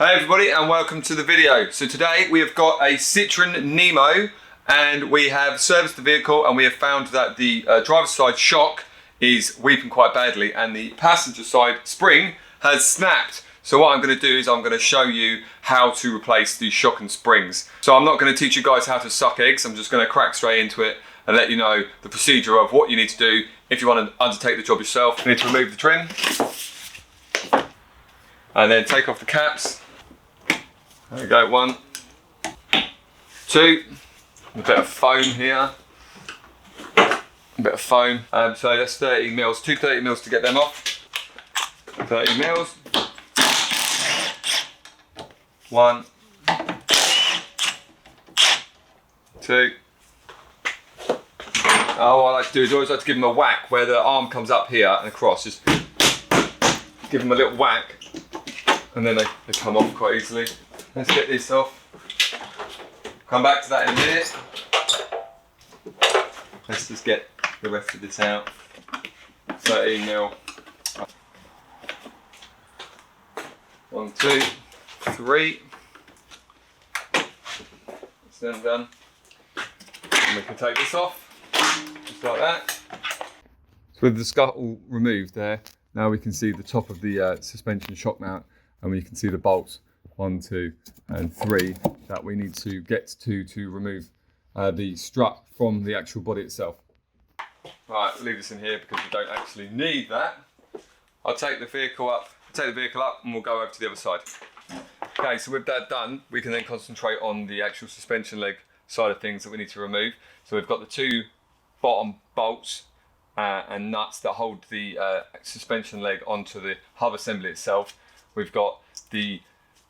Hey everybody and welcome to the video. So today we have got a Citroen Nemo and we have serviced the vehicle and we have found that the driver's side shock is weeping quite badly and the passenger side spring has snapped. So what I'm going to do is I'm going to show you how to replace the shock and springs. So I'm not going to teach you guys how to suck eggs, I'm just going to crack straight into it and let you know the procedure of what you need to do if you want to undertake the job yourself. You need to remove the trim and then take off the caps. There we go, 1, 2, a bit of foam here, a bit of foam, so that's 30 mils, 2 30 mils to get them off, 30 mils, 1, 2, what I like to do is always like to give them a whack where the arm comes up here and across, just give them a little whack and then they come off quite easily. Let's get this off. Come back to that in a minute. Let's just get the rest of this out. 13 mil. 1, 2, 3. That's then done. And we can take this off, just like that. So with the scuttle removed there, now we can see the top of the suspension shock mount and we can see the bolts. 1, 2, and 3 that we need to get to remove the strut from the actual body itself. Right, we'll leave this in here because we don't actually need that. I'll take the vehicle up, and we'll go over to the other side. Okay, so with that done, we can then concentrate on the actual suspension leg side of things that we need to remove. So we've got the 2 bottom bolts and nuts that hold the suspension leg onto the hub assembly itself. We've got the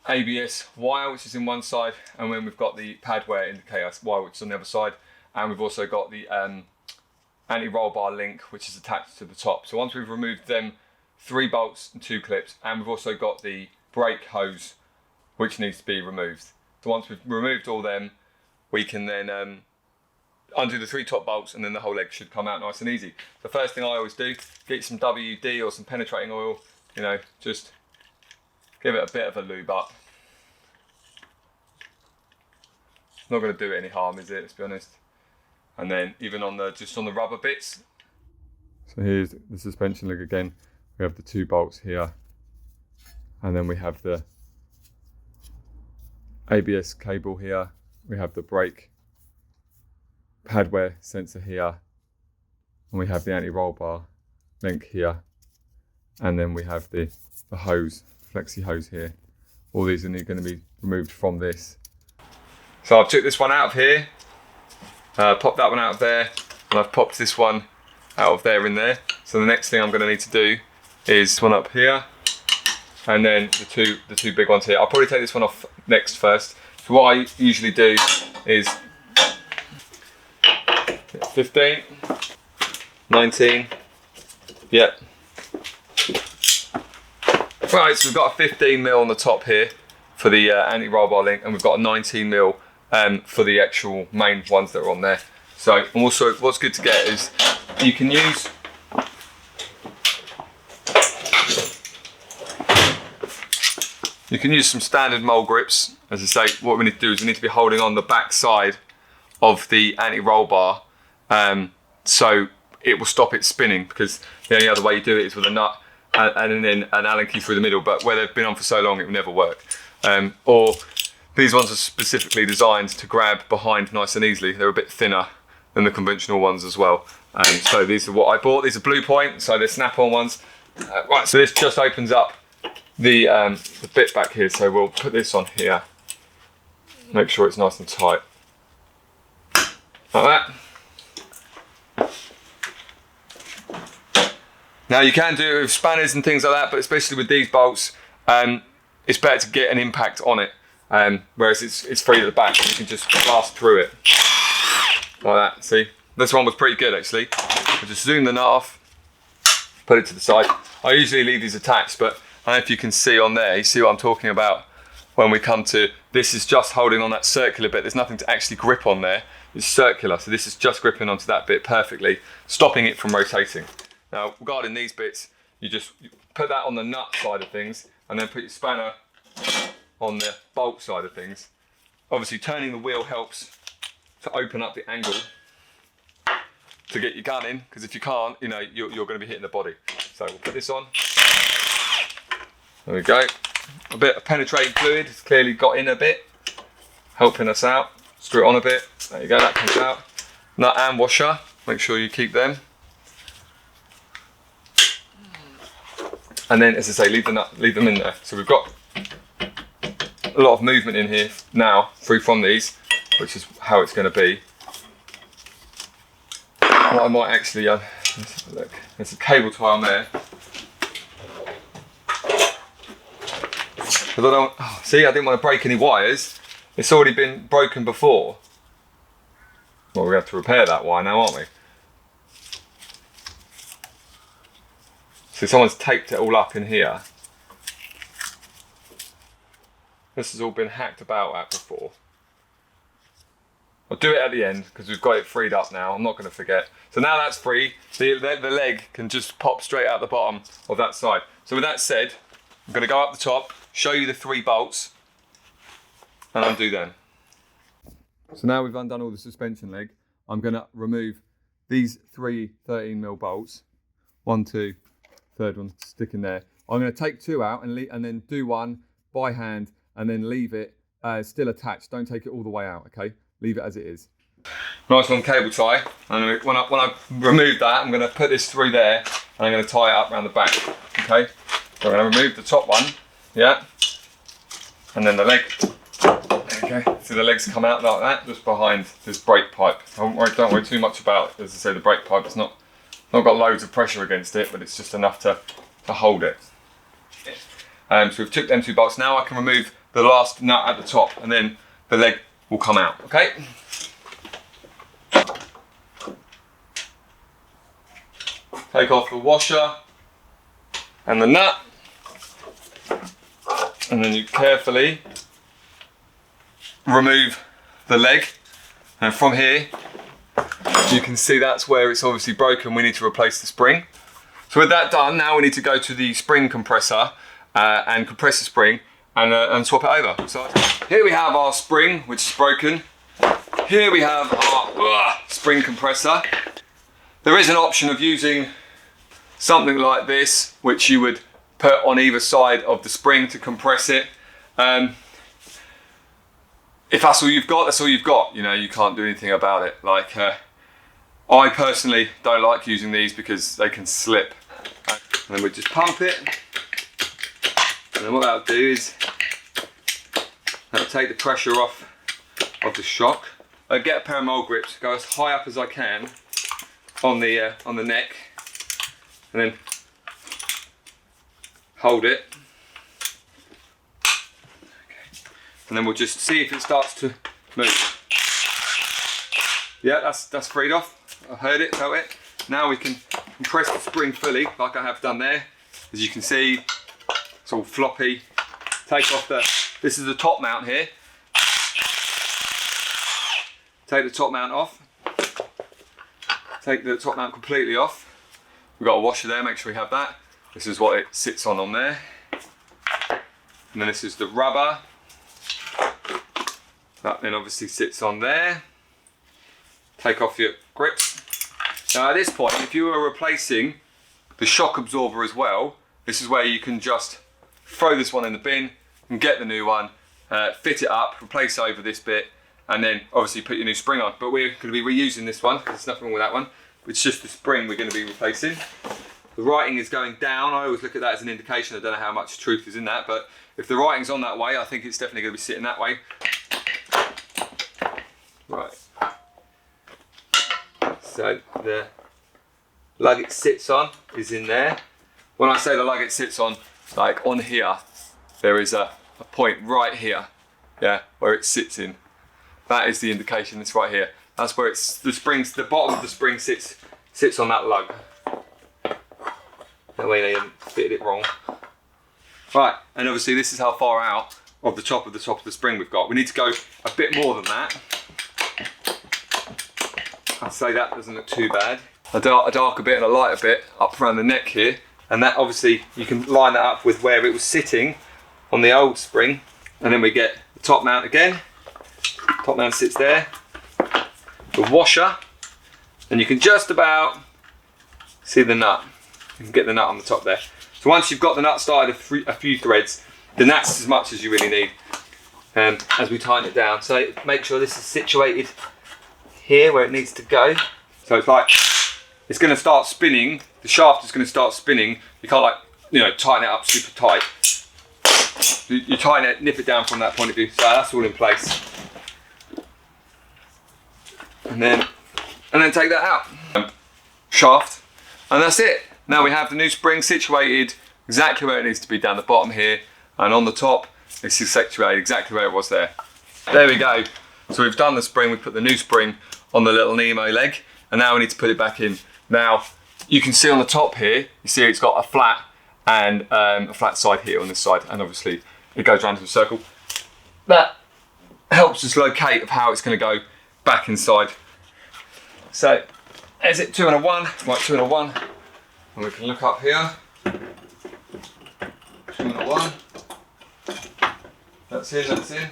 ABS wire which is in one side, and then we've got the pad wear indicator wire which is on the other side, and we've also got the anti-roll bar link which is attached to the top. So once we've removed them 3 bolts and 2 clips, and we've also got the brake hose which needs to be removed. So once we've removed all them, we can then undo the 3 top bolts and then the whole leg should come out nice and easy. The first thing I always do, get some WD or some penetrating oil, you know, just give it a bit of a lube up. Not going to do it any harm, is it? Let's be honest. And then even on the just on the rubber bits. So here's the suspension leg again. We have the 2 bolts here, and then we have the ABS cable here. We have the brake pad wear sensor here, and we have the anti-roll bar link here, and then we have the hose. Flexi hose here. All these are going to be removed from this. So I've took this one out of here, popped that one out of there, and I've popped this one out of there in there. So the next thing I'm going to need to do is one up here, and then the two big ones here. I'll probably take this one off next first. So what I usually do is 15, 19, yep. Right, so we've got a 15 mil on the top here for the anti-roll bar link, and we've got a 19 mil for the actual main ones that are on there. So also what's good to get is you can use some standard mole grips. As I say, what we need to do is we need to be holding on the back side of the anti-roll bar so it will stop it spinning, because the only other way you do it is with a nut and then an Allen key through the middle, but where they've been on for so long it will never work. Or these ones are specifically designed to grab behind nice and easily. They're a bit thinner than the conventional ones as well. So these are what I bought. These are Blue Point, so they're snap-on ones. Right, so this just opens up the bit back here, so we'll put this on here. Make sure it's nice and tight. Like that. Now you can do it with spanners and things like that, but especially with these bolts, it's better to get an impact on it. Whereas it's free at the back, you can just blast through it. Like that, see? This one was pretty good actually. I just zoom the nut off, put it to the side. I usually leave these attached, but I don't know if you can see on there, you see what I'm talking about when we come to, this is just holding on that circular bit. There's nothing to actually grip on there. It's circular, so this is just gripping onto that bit perfectly, stopping it from rotating. Now, regarding these bits, you put that on the nut side of things, and then put your spanner on the bolt side of things. Obviously turning the wheel helps to open up the angle to get your gun in, because if you can't, you know, you're going to be hitting the body. So we'll put this on. There we go. A bit of penetrating fluid has clearly got in a bit, helping us out. Screw it on a bit. There you go, that comes out. Nut and washer, make sure you keep them. And then, as I say, leave them in there. So we've got a lot of movement in here now, free from these, which is how it's going to be. What I might actually, let's have a look. There's a cable tie on there. Because I don't, see, I didn't want to break any wires. It's already been broken before. Well, we have to repair that wire now, aren't we? So someone's taped it all up in here. This has all been hacked about at before. I'll do it at the end because we've got it freed up now. I'm not going to forget. So now that's free. The leg can just pop straight out the bottom of that side. So with that said, I'm going to go up the top, show you the 3 bolts, and undo them. So now we've undone all the suspension leg, I'm going to remove these 3 13mm bolts. 1, 2, third one sticking there. I'm going to take 2 out and then do 1 by hand and then leave it still attached. Don't take it all the way out, okay? Leave it as it is. Nice long cable tie. And when I remove that, I'm going to put this through there and I'm going to tie it up around the back, okay? So I'm going to remove the top one, yeah? And then the leg. Okay, so the legs come out like that, just behind this brake pipe. Don't worry too much about it. As I say, the brake pipe, it's not got loads of pressure against it, but it's just enough to hold it. So we've took them 2 bolts. Now I can remove the last nut at the top, and then the leg will come out, okay? Take off the washer and the nut, and then you carefully remove the leg, and from here you can see that's where it's obviously broken. We need to replace the spring. So with that done, now we need to go to the spring compressor and compress the spring and swap it over. So here we have our spring, which is broken. Here we have our spring compressor. There is an option of using something like this, which you would put on either side of the spring to compress it. If that's all you've got, that's all you've got. You know, you can't do anything about it. Like, I personally don't like using these because they can slip. And then we just pump it. And then what that'll do is, that'll take the pressure off of the shock. I get a pair of mole grips, go as high up as I can on the neck, and then hold it. And then we'll just see if it starts to move. Yeah, that's freed off. I heard it, felt it. Now we can compress the spring fully, like I have done there. As you can see, it's all floppy. Take off this is the top mount here. Take the top mount off. Take the top mount completely off. We've got a washer there, make sure we have that. This is what it sits on there. And then this is the rubber. That then obviously sits on there. Take off your grips. Now at this point, if you were replacing the shock absorber as well, this is where you can just throw this one in the bin and get the new one, fit it up, replace over this bit, and then obviously put your new spring on. But we're going to be reusing this one, because there's nothing wrong with that one. It's just the spring we're going to be replacing. The writing is going down. I always look at that as an indication. I don't know how much truth is in that, but if the writing's on that way, I think it's definitely going to be sitting that way. Right. So the lug it sits on is in there. When I say the lug it sits on, like on here, there is a point right here, yeah, where it sits in. That is the indication. It's right here. That's where it's the springs. The bottom of the spring sits on that lug. That way they haven't fitted it wrong. Right, and obviously this is how far out of the top of the spring we've got. We need to go a bit more than that. I'd say that doesn't look too bad. A dark a bit and a light a bit up around the neck here, and that obviously you can line that up with where it was sitting on the old spring. And then we get the top mount again. Top mount sits there. The washer, and you can just about see the nut. You can get the nut on the top there. So once you've got the nut started a few threads, then that's as much as you really need as we tighten it down. So make sure this is situated here where it needs to go. So it's like, it's going to start spinning, the shaft is going to start spinning. You can't like, tighten it up super tight. You tighten it, nip it down from that point of view. So that's all in place. And then take that out. Shaft, and that's it. Now we have the new spring situated exactly where it needs to be down the bottom here, and on the top it's situated exactly where it was there. There we go. So we've done the spring, we put the new spring on the little Nemo leg, and now we need to put it back in. Now you can see on the top here, you see it's got a flat and a flat side here on this side, and obviously it goes around to a circle. That helps us locate of how it's going to go back inside. So is it 2 and a 1? Right, 2 and a 1. And we can look up here. 2 and a 1. That's in, that's in.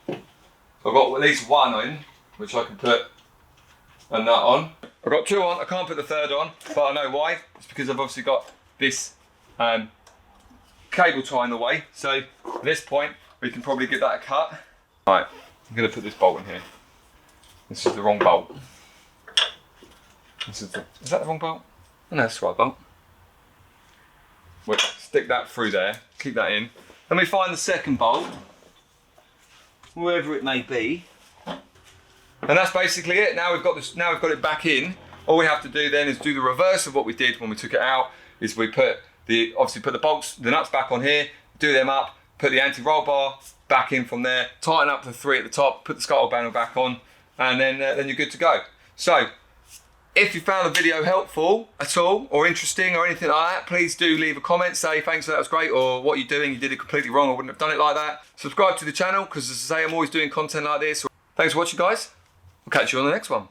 I've got at least 1 in, which I can put a nut on. I've got 2 on, I can't put the 3rd on, but I know why. It's because I've obviously got this cable tie in the way. So at this point, we can probably get that cut. Right, I'm gonna put this bolt in here. This is the wrong bolt. Is that the wrong bolt? Oh, no, that's the right bolt. We'll stick that through there, keep that in. Then we find the second bolt, wherever it may be. And that's basically it. Now we've got this. Now we've got it back in. All we have to do then is do the reverse of what we did when we took it out. Is we obviously put the bolts, the nuts back on here, do them up, put the anti-roll bar back in from there, tighten up the 3 at the top, put the scuttle panel back on, and then you're good to go. So, if you found the video helpful at all, or interesting, or anything like that, please do leave a comment, say thanks, that was great, or what you're doing, you did it completely wrong, I wouldn't have done it like that. Subscribe to the channel, because as I say, I'm always doing content like this. Thanks for watching, guys. We'll catch you on the next one.